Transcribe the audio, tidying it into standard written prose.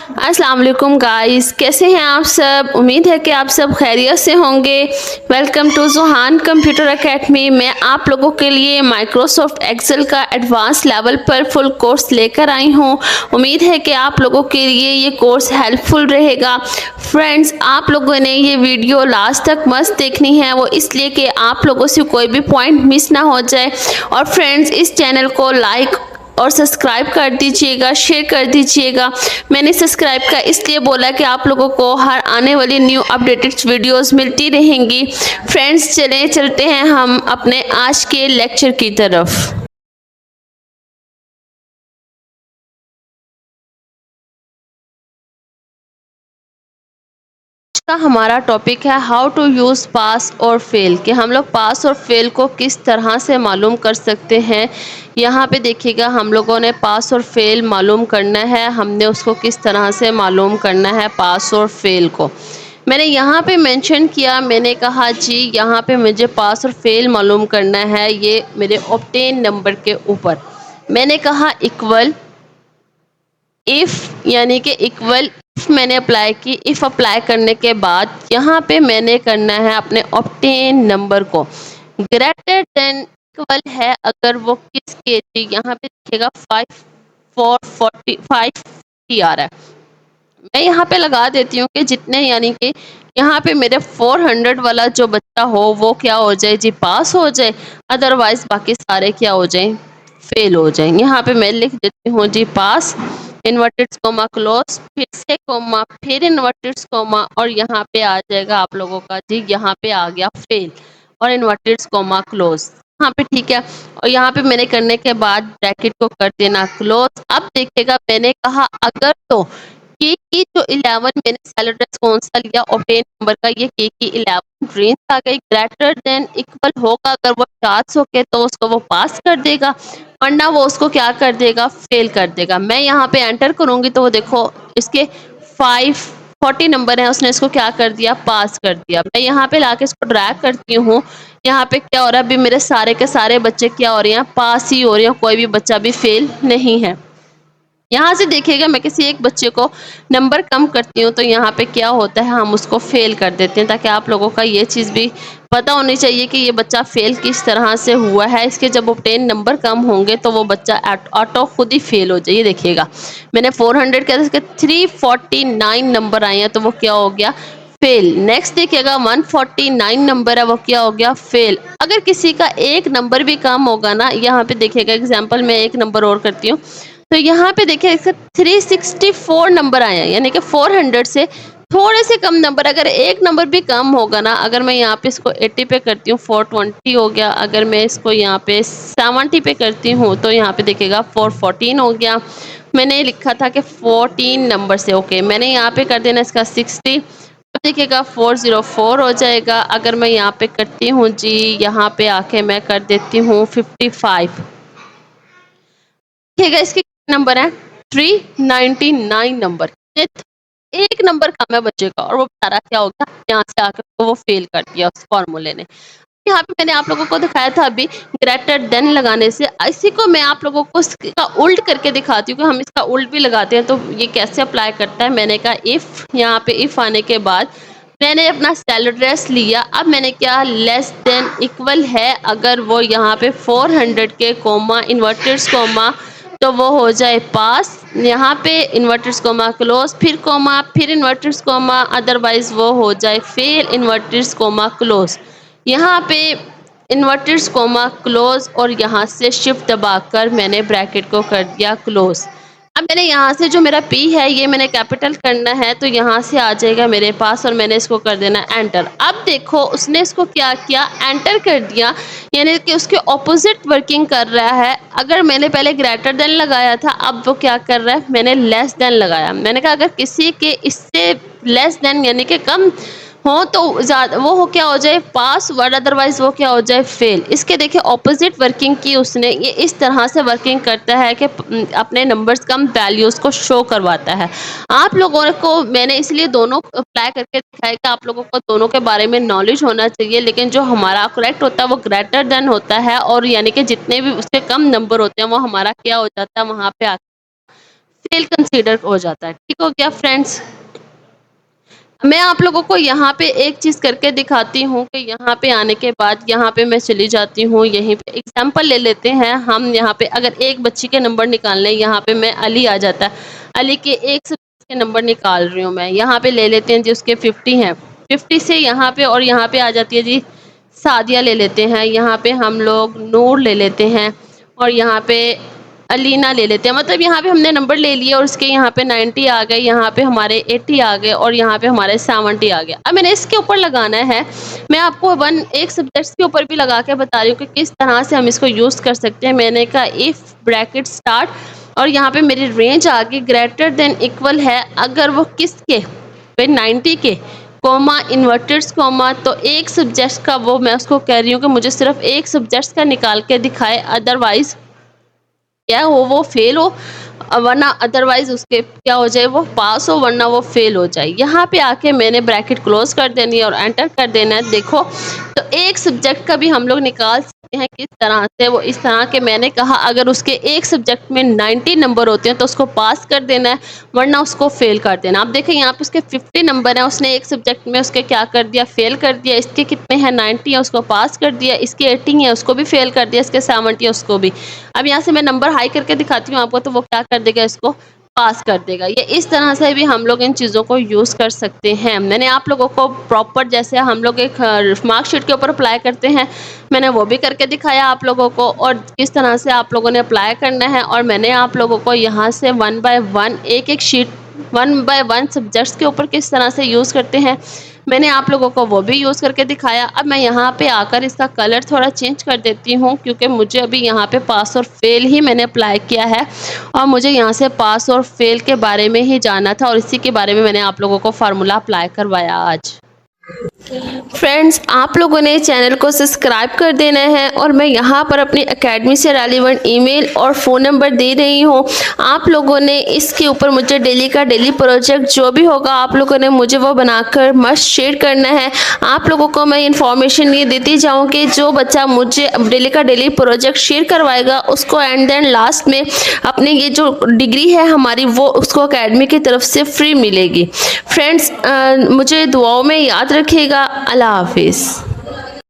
अस्सलाम वालेकुम गाइस, कैसे हैं आप सब। उम्मीद है कि आप सब खैरियत से होंगे। Welcome to Zuhan computer academy. मैं आप लोगों के लिए माइक्रोसॉफ्ट एक्सेल का एडवांस लेवल पर फुल कोर्स लेकर आई हूं। उम्मीद है कि आप लोगों के लिए ये कोर्स हेल्पफुल रहेगा। फ्रेंड्स, आप लोगों ने ये वीडियो लास्ट तक मस्त देखनी है, वो इसलिए कि आप लोगों से कोई भी पॉइंट मिस ना हो जाए। और फ्रेंड्स, इस चैनल को लाइक और सब्सक्राइब कर दीजिएगा, शेयर कर दीजिएगा। मैंने सब्सक्राइब का इसलिए बोला कि आप लोगों को हर आने वाली न्यू अपडेटेड वीडियोस मिलती रहेंगी। फ्रेंड्स, चलते हैं हम अपने आज के लेक्चर की तरफ। का हमारा टॉपिक है हाउ टू यूज़ पास और फेल, कि हम लोग पास और फेल को किस तरह से मालूम कर सकते हैं। यहाँ पे देखिएगा, हम लोगों ने पास और फेल मालूम करना है। हमने उसको किस तरह से मालूम करना है पास और फेल को। मैंने यहाँ पे मेंशन किया, मैंने कहा जी यहाँ पे मुझे पास और फेल मालूम करना है, ये मेरे ऑब्टेन नंबर के ऊपर। मैंने कहा इक्वल इफ़, यानी कि इक्वल इफ़ मैंने अप्लाई की। इफ़ अप्लाई करने के बाद यहाँ पे मैंने करना है अपने ऑब्टेन नंबर को ग्रेटर देन इक्वल है अगर वो किसके थी। यहाँ पे दिखेगा 5 आ रहा है। मैं यहाँ पे लगा देती हूँ कि जितने, यानी कि यहाँ पे मेरे 400 वाला जो बच्चा हो वो क्या हो जाए जी, पास हो जाए। अदरवाइज बाकी सारे क्या हो जाए, फेल हो जाए। यहाँ पे मैं लिख देती हूँ जी पास, इन्वर्टेड कोमा क्लोज, फिर से कोमा, फिर इन्वर्टेड कोमा, और यहाँ पे आ जाएगा आप लोगों का जी, यहाँ पे आ गया फेल और इन्वर्टेड कोमा क्लोज यहाँ पे, ठीक है। और यहाँ पे मैंने करने के बाद ब्रैकेट को कर देना क्लोज। अब देखिएगा, मैंने कहा अगर तो के की जो 11 मैंने सेल एड्रेस कौन सा लिया, ऑब्टेन नंबर का, ये के की 11 रेंज आ गई। ग्रेटर देन इक्वल होगा अगर वो 400 के, तो उसको वो पास कर देगा, वरना वो उसको क्या कर देगा, फेल कर देगा। मैं यहाँ पे एंटर करूंगी तो वो देखो इसके 540 नंबर है, उसने इसको क्या कर दिया, पास कर दिया। मैं यहाँ पे लाके इसको ड्रैग करती हूँ। यहाँ पे क्या हो रहा है, अभी मेरे सारे के सारे बच्चे क्या हो रहे हैं, पास ही हो रहे हैं, कोई भी बच्चा भी फेल नहीं है। यहाँ से देखिएगा, मैं किसी एक बच्चे को नंबर कम करती हूँ तो यहाँ पे क्या होता है, हम उसको फेल कर देते हैं। ताकि आप लोगों का ये चीज़ भी पता होनी चाहिए कि ये बच्चा फेल किस तरह से हुआ है। इसके जब ऑब्टेन नंबर कम होंगे तो वो बच्चा ऑटो खुद ही फेल हो जाए। ये देखिएगा, मैंने 400 के, इसके 349 नंबर आए हैं, तो वो क्या हो गया, फेल। नेक्स्ट देखिएगा, 149 नंबर है, वो क्या हो गया, फेल। अगर किसी का एक नंबर भी कम होगा ना, यहाँ पे देखिएगा एग्जाम्पल में एक नंबर और करती हूँ, तो यहाँ पे देखिए इसका 364 नंबर आया, यानी कि 400 से थोड़े से कम नंबर। अगर एक नंबर भी कम होगा ना, अगर मैं यहाँ पे इसको 80 पे करती हूँ 420 हो गया। अगर मैं इसको यहाँ पे 70 पे करती हूँ तो यहाँ पे देखिएगा 414 हो गया। मैंने लिखा था कि 14 नंबर से, ओके, मैंने यहाँ पे कर देना इसका 60, अब देखिएगा 404 हो जाएगा। अगर मैं यहाँ पे करती हूँ जी, यहाँ पे आके मैं कर देती हूँ 55, देखिएगा इसके नंबर है 399 नंबर। एक नंबर कम है बच्चे का, और वो बेचारा क्या हो गया, यहाँ से आकर तो वो फेल कर दिया उस फॉर्मूले ने। यहाँ पे मैंने आप लोगों को दिखाया था अभी ग्रेटर देन लगाने से। इसी को मैं आप लोगों को इसका उल्ट करके दिखाती हूँ कि हम इसका उल्ट भी लगाते हैं तो ये कैसे अप्लाई करता है। मैंने कहा इफ़, यहाँ पे इफ़ आने के बाद मैंने अपना सेल एड्रेस लिया। अब मैंने क्या, लेस देन इक्वल है अगर वो यहाँ पे 400 के कोमा इन्वर्टेड कोमा, तो वो हो जाए पास। यहाँ पे इन्वर्टेड कोमा क्लोज, फिर कोमा, फिर इन्वर्टेड कोमा, अदरवाइज वो हो जाए फेल, इन्वर्टेड कोमा क्लोज। यहाँ पे इन्वर्टेड कोमा क्लोज, और यहाँ से शिफ्ट दबाकर मैंने ब्रैकेट को कर दिया क्लोज। अब मैंने यहाँ से जो मेरा P है ये मैंने कैपिटल करना है, तो यहाँ से आ जाएगा मेरे पास, और मैंने इसको कर देना एंटर। अब देखो उसने इसको क्या किया, एंटर कर दिया, यानी कि उसके ऑपोजिट वर्किंग कर रहा है। अगर मैंने पहले ग्रेटर देन लगाया था, अब वो क्या कर रहा है, मैंने लेस देन लगाया। मैंने कहा अगर किसी के इससे लेस देन यानी कि कम हो तो ज़्यादा वो हो क्या हो जाए, पास वर्ड, अदरवाइज वो क्या हो जाए, फेल। इसके देखिए ऑपोजिट वर्किंग की उसने। ये इस तरह से वर्किंग करता है कि अपने नंबर्स कम वैल्यूज़ को शो करवाता है। आप लोगों को मैंने इसलिए दोनों अप्लाई करके दिखाया कि आप लोगों को दोनों के बारे में नॉलेज होना चाहिए। लेकिन जो हमारा करेक्ट होता है वो ग्रेटर देन होता है, और यानी कि जितने भी उसके कम नंबर होते हैं वो हमारा क्या हो जाता है, वहाँ पे फेल कंसीडर हो जाता है। ठीक हो गया फ्रेंड्स। मैं आप लोगों को यहाँ पे एक चीज़ करके दिखाती हूँ कि यहाँ पे आने के बाद यहाँ पे मैं चली जाती हूँ, यहीं पे एग्जांपल ले लेते हैं हम। यहाँ पे अगर एक बच्ची के नंबर निकालने, यहाँ पे मैं अली आ जाता है, अली के एक से के नंबर निकाल रही हूँ मैं। यहाँ पे ले लेते हैं जी उसके 50 हैं, 50 से यहाँ पे और यहाँ पे आ जाती है जी सादिया ले लेते हैं, यहाँ पे हम लोग नूर ले लेते हैं और यहाँ पे अलीना ले लेते हैं। मतलब यहाँ पे हमने नंबर ले लिए और उसके यहाँ पे 90 आ गए, यहाँ पे हमारे 80 आ गए और यहाँ पे हमारे 70 आ गया। अब मैंने इसके ऊपर लगाना है, मैं आपको एक सब्जेक्ट्स के ऊपर भी लगा के बता रही हूँ कि किस तरह से हम इसको यूज़ कर सकते हैं। मैंने कहा इफ़ ब्रैकेट स्टार्ट और यहाँ पे मेरी रेंज आ गई ग्रेटर देन इक्वल है, अगर वो किसके 90 के कोमा इन्वर्टेड्स कोमा, तो एक सब्जेक्ट का वो मैं उसको कह रही हूँ कि मुझे सिर्फ एक सब्जेक्ट का निकाल के दिखाए, अदरवाइज क्या हो वो फेल हो, वरना अदरवाइज उसके क्या हो जाए वो पास हो, वरना वो फेल हो जाए। यहाँ पे आके मैंने ब्रैकेट क्लोज कर देनी है और एंटर कर देना है। देखो तो एक सब्जेक्ट का भी हम लोग निकाल सकते हैं किस तरह से, वो इस तरह के मैंने कहा अगर उसके एक सब्जेक्ट में 90 नंबर होते हैं तो उसको पास कर देना है, वरना उसको फेल कर देना। आप देखें यहाँ पे उसके 50 नंबर हैं, उसने एक सब्जेक्ट में उसके क्या कर दिया, फेल कर दिया। इसके कितने हैं 90 है, उसको पास कर दिया। इसके 80 है, उसको भी फेल कर दिया। इसके 70 है, उसको भी। अब यहाँ से मैं नंबर हाई करके दिखाती हूँ आपको, तो वो क्या कर देगा, इसको पास कर देगा। ये इस तरह से भी हम लोग इन चीज़ों को यूज़ कर सकते हैं। मैंने आप लोगों को प्रॉपर जैसे हम लोग एक मार्कशीट के ऊपर अप्लाई करते हैं, मैंने वो भी करके दिखाया आप लोगों को, और किस तरह से आप लोगों ने अप्लाई करना है। और मैंने आप लोगों को यहाँ से 1 बाय 1 एक शीट 1 बाय 1 सब्जेक्ट्स के ऊपर किस तरह से यूज़ करते हैं, मैंने आप लोगों को वो भी यूज़ करके दिखाया। अब मैं यहाँ पे आकर इसका कलर थोड़ा चेंज कर देती हूँ, क्योंकि मुझे अभी यहाँ पे पास और फेल ही मैंने अप्लाई किया है और मुझे यहाँ से पास और फेल के बारे में ही जाना था, और इसी के बारे में मैंने आप लोगों को फार्मूला अप्लाई करवाया आज। फ्रेंड्स, आप लोगों ने चैनल को सब्सक्राइब कर देना है और मैं यहाँ पर अपनी एकेडमी से रेलिवेंट ईमेल और फ़ोन नंबर दे रही हूँ। आप लोगों ने इसके ऊपर मुझे डेली का डेली प्रोजेक्ट जो भी होगा आप लोगों ने मुझे वो बनाकर मस्ट शेयर करना है। आप लोगों को मैं इन्फॉर्मेशन ये देती जाऊँ कि जो बच्चा मुझे डेली का डेली प्रोजेक्ट शेयर करवाएगा उसको एंड देन लास्ट में अपने ये जो डिग्री है हमारी वो उसको एकेडमी की तरफ से फ्री मिलेगी। फ्रेंड्स, मुझे दुआओं में याद रखिएगा। अल्लाह हाफिज़।